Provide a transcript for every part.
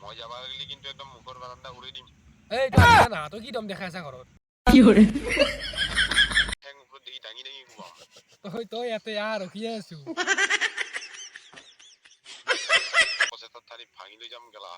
মই যাব লাগিলে কিন্তু একদম মুখৰ বাৰান্দা উৰি দিম এই তই না তই কি দম দেখাই আছা ঘৰত কি কৰে ঠেং ওপৰত দেখি দাঙি দাঙি কোবাম তই ইয়াতে আহ ৰখিয়ে আছো পচেতত ঠানি ভাঙি লৈ যাম গেলা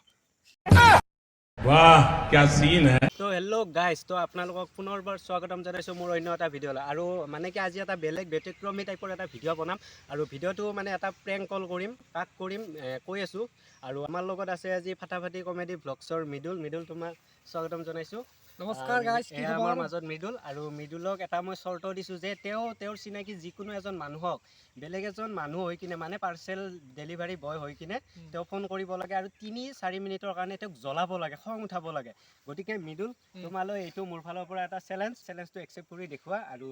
वाह क्या सीन है তো হেল্ল' গাইজ তো আপোনালোকক পুনৰবাৰ স্বাগতম জনাইছোঁ মোৰ অন্য এটা ভিডিঅ'লৈ আৰু মানে কি আজি এটা বেলেগ ব্যতিক্ৰমী টাইপৰ এটা ভিডিঅ' বনাম আৰু ভিডিঅ'টো মানে এটা প্ৰেংক কল কৰিম কাক কৰিম কৈ আছোঁ আৰু আমাৰ লগত আছে আজি ফাটাফাটি কমেডি ভ্লগছৰ মৃদুল তোমাক স্বাগতম জনাইছোঁ নমস্কাৰ গাইজ কি খবৰ আমাৰ মাজত মৃদুল আৰু মৃদুলক এটা মই চৰ্ত দিছোঁ যে তেওঁৰ চিনাকি যিকোনো এজন মানুহক বেলেগ এজন মানুহ হৈ কিনে মানে পাৰ্চেল ডেলিভাৰী বয় হৈ কিনে তেওঁ ফোন কৰিব লাগে আৰু ৩-৪ মিনিটৰ কাৰণে তেওঁক জ্বলাব লাগে খং উঠাব লাগে গতিকে মৃদুল তোমালৈ এইটো মোৰ ফালৰ পৰা এটা চেলেঞ্জটো একচেপ্ট কৰি দেখুওৱা আৰু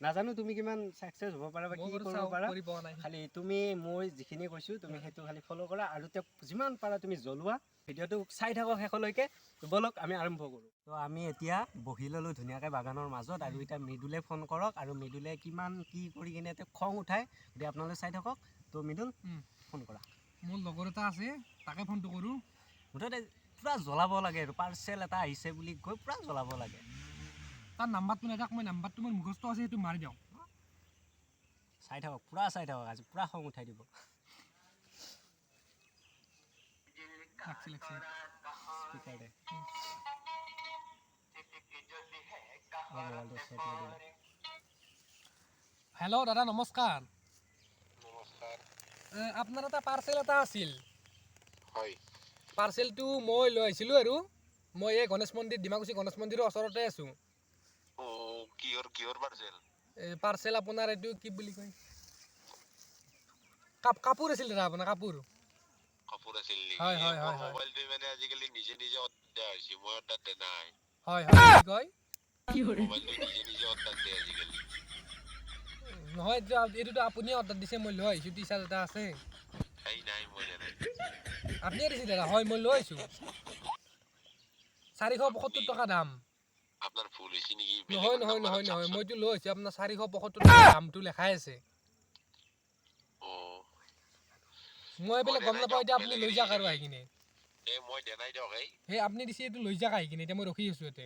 নাজানো তুমি কিমান সাকসেস হ'ব পাৰা বা কি কৰিব পাৰা খালি তুমি মই যিখিনি কৈছোঁ তুমি সেইটো খালি ফলো কৰা আৰু তেওঁক যিমান পাৰা তুমি জ্বলোৱা ভিডিঅ'টো চাই থাকক শেষলৈকে বলক আমি আৰম্ভ কৰোঁ তো আমি এতিয়া বহি ল'লোঁ ধুনীয়াকৈ বাগানৰ মাজত আৰু এতিয়া মৃদুলে ফোন কৰক আৰু মৃদুলে কিমান কি কৰি কিনে তেওঁক খং উঠায় গতিকে আপোনালোকে চাই থাকক তো মৃদুল ফোন কৰা মোৰ লগৰ এটা আছে তাকে ফোনটো কৰোঁ মুঠতে পুৰা জ্বলাব লাগে আৰু পাৰ্চেল এটা আহিছে বুলি কৈ পুৰা জ্বলাব লাগে তাৰ নাম্বাৰটো নেদাক মই নাম্বাৰটো মোৰ মুখস্থ আছে সেইটো মাৰি দিওঁ চাই থাকক পুৰা চাই থাকক আজি পুৰা খং উঠাই দিব স্পিকাৰ দে হেল্ল' দাদা নমস্কাৰ নমস্কাৰ আপোনাৰ এটা পাৰ্চেল এটা আছিল হয় পাৰ্চেলটো মই লৈ আহিছিলোঁ আৰু মই এই গণেশ মন্দিৰ ডিমাকুচি গণেশ মন্দিৰৰ ওচৰতে আছোঁ কিহৰ পাৰ্চেল পাৰ্চেল আপোনাৰ এইটো কি বুলি কয় কাপোৰ আছিল দাদা আপোনাৰ কাপোৰ আছিল হয় হয় হয় মোবাইলটো মানে আজিকালি নিজে অৰ্ডাৰ হৈছে মই অৰ্ডাৰ দে নাই হয় হয় কি কয় মোবাইলটো নিজে অৰ্ডাৰ দিয়ে আজিকালি নহয় এইটোতো আপুনিয়ে অৰ্ডাৰ দিছে মই লৈ আহিছোঁ টি চাৰ্ট এটা আছে নাই মই জানাই আপুনিয়ে দিছে দাদা হয় মই লৈ আহিছোঁ 475 টকা দাম আপোনাৰ ভুল হৈছে নেকি নহয় মইতো লৈ আহিছোঁ আপোনাৰ 475 টকা দামটো লেখাই আছে মই বোলে গম নাপাওঁ এতিয়া আপুনি লৈ যাওক আৰু আহি কিনে মই দে নাই দিয়ক সেই আপুনি দিছে এইটো লৈ যাওক আহি কিনে এতিয়া মই ৰখি আছোঁ ইয়াতে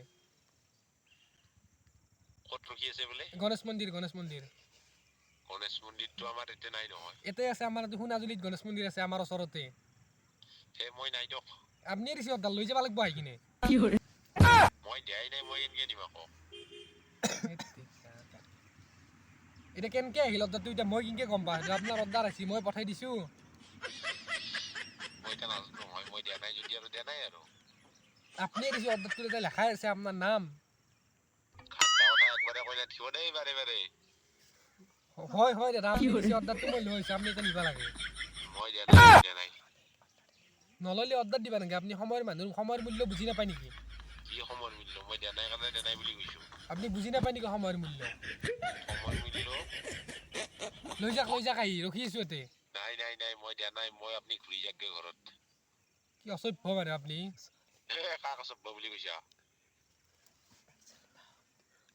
ক'ত ৰখি আছে বোলে গণেশ মন্দিৰটো আমাৰ এতিয়া নাই নহয় ইয়াতে আছে আমাৰ সোণাজুলিত গণেশ মন্দিৰ আছে আমাৰ ওচৰতে মই নাই দিয়ক আপুনিয়ে দিছে অৰ্ডাৰ লৈ যাব লাগিব আহি কিনে মই দিয়াই নাই মই এনেকে দিম আকৌ এতিয়া কেনেকৈ আহিল অৰ্ডাৰটো এতিয়া মই কেনেকৈ গম পাওঁ আপোনাৰ অৰ্ডাৰ আহিছে মই পঠাই দিছোঁ মই এতিয়া নাজানো নহয় মই দিয়া নাই যদি আৰু দিয়া নাই আৰু আপুনিয়ে দিছে অৰ্ডাৰটো এতিয়া লেখাই আছে আপোনাৰ নাম খাটা কথা একবাৰে কইনা থিও দেই বাৰে হয় দাদা আপুনি দিছে অৰ্ডাৰটো মই লৈ আহিছোঁ আপুনি এতিয়া নিব লাগে মই দিয়া নাই নল'লে অৰ্ডাৰ দিবা নেকি আপুনি সময়ৰ মানুহ সময়ৰ মূল্য বুজি নাপায় নেকি কি সময়ৰ মূল্য মই দিয়া নাই কাৰণে দিয়া নাই বুলি কৈছোঁ আপুনি বুজি নাপায় নেকি সময়ৰ মূল্য লৈ যাওক আহি ৰখি আছোঁ ইয়াতে নাই মই দিয়া নাই মই আপুনি ঘূৰি যাকগে ঘৰত কি অসভ্য মানে আপুনি কাক অসভ্য বুলি কৈছা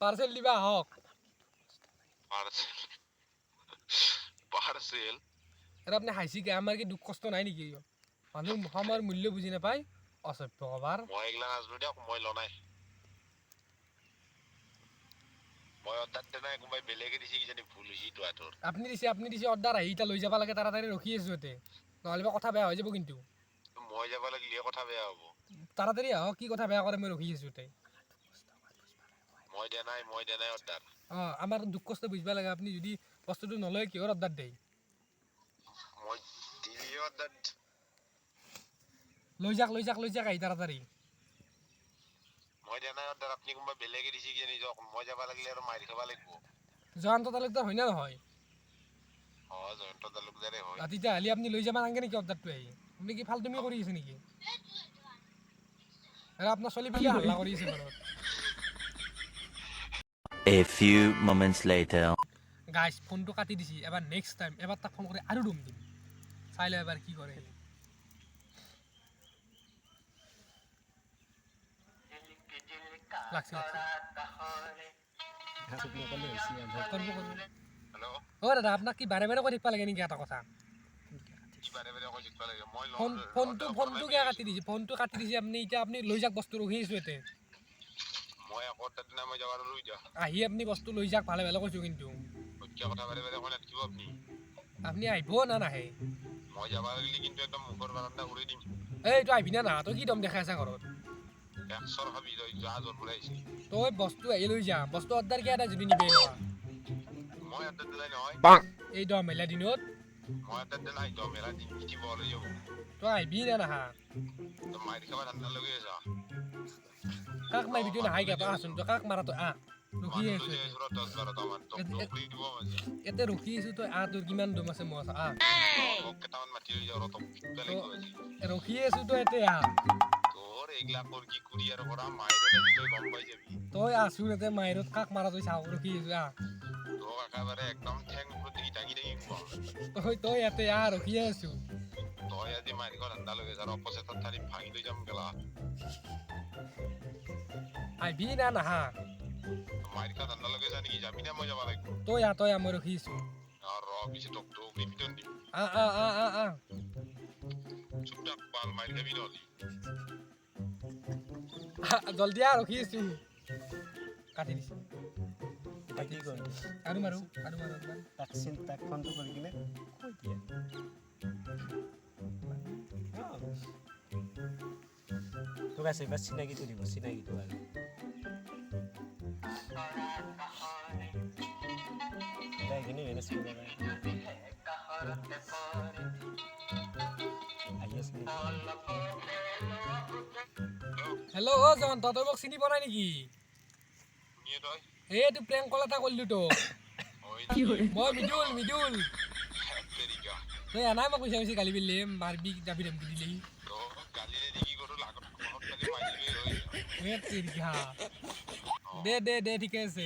পাৰ্চেল দিবা আহক পাৰ্চেল আৰু আপুনি হাঁহিছে আমাৰ কি দুখ কষ্ট নাই নেকি মানুহ সময়ৰ মূল্য বুজি নাপায় অসভ্য কবাৰ মই এইগিলা নাজানো দিয়ক মই ল নাই মই অৰ্ডাৰ দিয়া নাই কোনোবাই বেলেগে দিছে কিজানি ভুল হৈছে তো আতৰ আপুনি দিছে অৰ্ডাৰ আহি এতিয়া লৈ যাব লাগে তাড়াতাড়ি ৰখি আছোঁ ইয়াতে নহ'লে কথা বেয়া হৈ যাব কিন্তু মই যাব লাগিলে কথা বেয়া হ'ব তাড়াতাড়ি আহক কি কথা বেয়া কৰে মই ৰখি আছোঁ তাই মই দিয়া নাই অৰ্ডাৰ আমাৰ দুখ কষ্ট বুজিব লাগে আপুনি যদি বস্তুটো নলয় কিহৰ অৰ্ডাৰ দিয়ে মই দিলি অৰ্ডাৰ লৈ যাওক আহি তাড়াতাড়ি মই দিয়া নাই অৰ্ডাৰ আপুনি কোনোবা বেলেগে দিছে কিজানি যাওক মই যাব লাগিলে আৰু মাৰি খাব লাগিব জয়ন্ত তালুকদাৰ হয় না নহয় জয়ন্ত তালুকদাৰে হয় তেতিয়াহ'লে আপুনি লৈ যাব নালাগে নেকি অৰ্ডাৰটো আহি আপুনি কি ফাল্টুমি কৰি আছে নেকি আৰু আপোনাৰ ছোৱালী পিলে হাল্লা কৰি আছে ঘৰত A few moments later. Guys ফোনটো কাটি দিছি এবাৰ নেক্সট টাইম এবাৰ তাক ফোন কৰি আৰু দম দিম চাই লওঁ এবাৰ কি কৰে লাগছে দাদা আপোনাক কি বাৰে বাৰে কৈ থাকিব লাগে নেকি এটা কথা বাৰে বাৰে অকল লিখবা লাগে মই ফোনটো কিয় কাটি দিছে ফোনটো কাটি দিছে আপুনি এতিয়া আপুনি লৈ যাওক বস্তু ৰখি আছো ইয়াতে মই আকৌ তাত না মই যাবাৰ লৈ যা আহি আপুনি বস্তু লৈ যাওক ভালে ভালে কৈছো কিন্তু সত্য কথা বাৰে বাৰে কৈ নাথাকিব আপুনি আহিব না নাহে মই যাবা লাগিলে কিন্তু একদম মুখৰ বাৰান্দা উৰি দিম এইটো আহিবি না তই কি দম দেখাই আছা ঘৰত 100 খাবি তই যা জোৰ পৰা আহিছে তই বস্তু আহি লৈ যা বস্তু অৰ্ডাৰ কিয় এটা যদি নিবি লোৱা মই এটা দিলাই নহয় এই 10 মেলা দিনত মই এটা দিলাই তো মেলা দিন কি বলে যাব তই আহিবি না নাহা তো মাইর খাবার ঠান্ডা লগে যা কাক মাৰিবি তই নাহাই তই আছোন তই কাক মাৰা তই ৰখি আছো সুৰত 10 12 মান তো উৰি দিব মানে ইয়াতে ৰখি আছো তই তোৰ কিমান দম আছে মই কেটামান মাটি লৈ যাও তো বেলেগ আজি ৰখি আছো তই ইয়াতে তোৰ এগলা কৰ কি কুৰিয়াৰ কৰা মাইৰে তুই গম পাই যাবি তই আছো ইয়াতে মাইৰত কাক মাৰা তই চাও ৰখি আছো তো একেবাৰে একদম ঠ্যাং প্ৰতি টাঙি টাঙি তই ইয়াতে ৰখি আছো তই আজি মাইর ঘর ঠান্ডা লগে যার অপোজিট থারি ভাঙি লৈ যাম গেলা আহিবি না নাহা মাইর ঘর ঠান্ডা লগে জানি কি যাবি না মই যাবা লাগব তই মই ৰখি আছো আৰ অফিসে টক টক লিমিটন দি চুপচাপ পাল মাইৰ খাবি নলি জলদি ৰখি আছো কাটি দিছে কি কয় আৰু মাৰো তাক ফোনটো কৰি কিনে কৈ দিয়ে তোক আছে বাস চিনাকিটো দিব চিনাকিটো আৰু তাই কিনে মেনেজ কৰি যায় হেল্ল' জন তই মোক চিনি পোৱা নাই নেকি নিয়ে তই এইটো প্ৰেংক কল এটা কৰিলো তো মই মিদুল তেৰিকা তই আনাই মোক পইচা গালি পেলি মাৰবি যাবি ধমকি দিলি তো গালি ৰে কি কৰো লাগত বহুত খালি মাইলি হই তেৰিকা দে ঠিকে আছে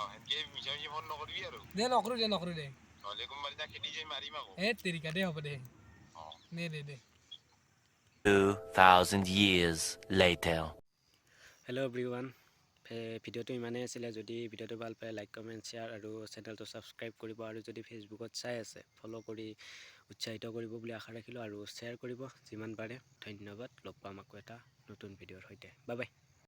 হেনকে মিছামিছি ফোন নকৰিবি আৰু নকৰো দে নহলে কোনবাৰ দিনা খেদি যাই মাৰিম আকৌ তেৰিকা দে হ'ব দে দে 2000 years later. হেল্ল' এভৰিৱান ভিডিঅ'টো ইমানেই আছিলে যদি ভিডিঅ'টো ভাল পায় লাইক কমেণ্ট শ্বেয়াৰ আৰু চেনেলটো ছাবস্ক্ৰাইব কৰিব আৰু যদি ফেচবুকত চাই আছে ফ'ল' কৰি উৎসাহিত কৰিব বুলি আশা ৰাখিলোঁ আৰু শ্বেয়াৰ কৰিব যিমান পাৰে ধন্যবাদ লগ পাম আকৌ এটা নতুন ভিডিঅ'ৰ সৈতে বাই বাই